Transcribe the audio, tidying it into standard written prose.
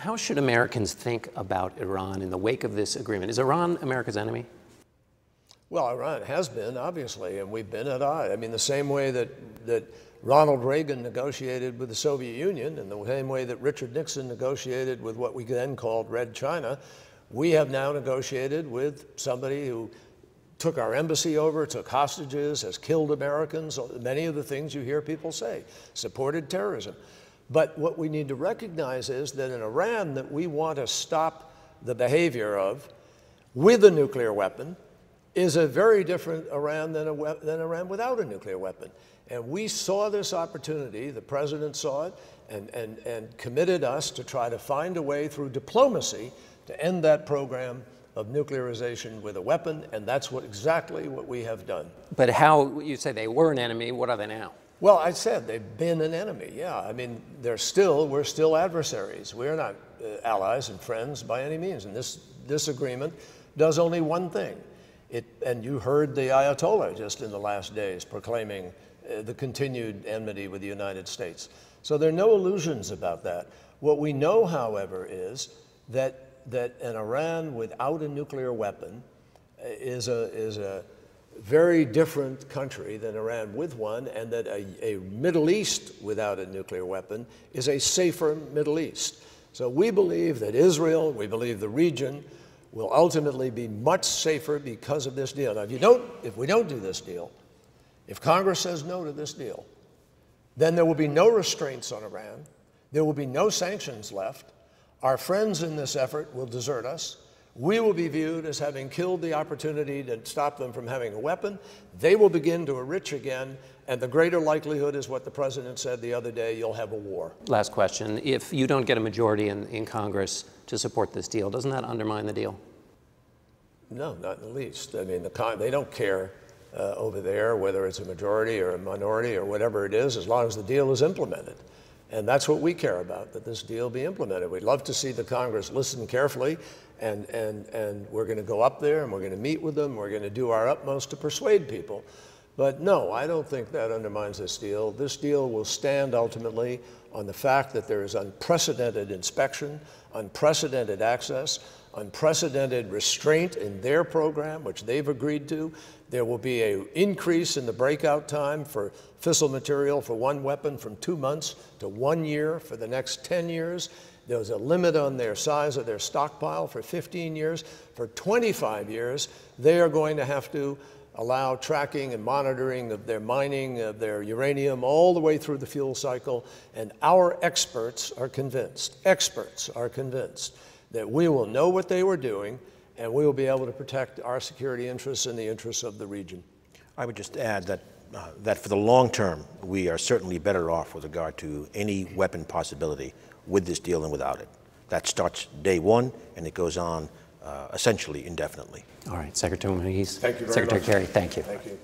How should Americans think about Iran in the wake of this agreement? Is Iran America's enemy? Well, Iran has been, obviously, and we've been at odds. I mean, the same way that Ronald Reagan negotiated with the Soviet Union, and the same way that Richard Nixon negotiated with what we then called Red China, we have now negotiated with somebody who took our embassy over, took hostages, has killed Americans, many of the things you hear people say, supported terrorism. But what we need to recognize is that an Iran that we want to stop the behavior of with a nuclear weapon is a very different Iran than Iran without a nuclear weapon. And we saw this opportunity, the president saw it, and committed us to try to find a way through diplomacy to end that program of nuclearization with a weapon, and that's exactly what we have done. But how, you say they were an enemy, what are they now? Well, I said they've been an enemy, yeah. I mean, we're still adversaries. We're not allies and friends by any means, and this agreement does only one thing. And you heard the Ayatollah just in the last days proclaiming the continued enmity with the United States. So there are no illusions about that. What we know, however, is that an Iran without a nuclear weapon is a very different country than Iran with one, and that a Middle East without a nuclear weapon is a safer Middle East. So we believe that Israel, we believe the region, will ultimately be much safer because of this deal. Now, if we don't do this deal, if Congress says no to this deal, then there will be no restraints on Iran. There will be no sanctions left. Our friends in this effort will desert us. We will be viewed as having killed the opportunity to stop them from having a weapon. They will begin to enrich again, and the greater likelihood is what the president said the other day, you'll have a war. Last question. If you don't get a majority in Congress to support this deal, doesn't that undermine the deal? No, not in the least. I mean, they don't care over there whether it's a majority or a minority or whatever it is, as long as the deal is implemented. And that's what we care about, that this deal be implemented. We'd love to see the Congress listen carefully, and we're going to go up there and we're going to meet with them. We're going to do our utmost to persuade people. But no, I don't think that undermines this deal. This deal will stand ultimately on the fact that there is unprecedented inspection, unprecedented access, unprecedented restraint in their program, which they've agreed to. There will be an increase in the breakout time for fissile material for one weapon from 2 months to 1 year for the next 10 years. There's a limit on their size of their stockpile for 15 years. For 25 years, they are going to have to allow tracking and monitoring of their mining, of their uranium, all the way through the fuel cycle. And our experts are convinced that we will know what they were doing, and we will be able to protect our security interests and the interests of the region. I would just add that for the long term, we are certainly better off with regard to any weapon possibility with this deal than without it. That starts day one, and it goes on essentially indefinitely. All right, Secretary Moniz. Thank you very Secretary much. Kerry, thank you. Thank you.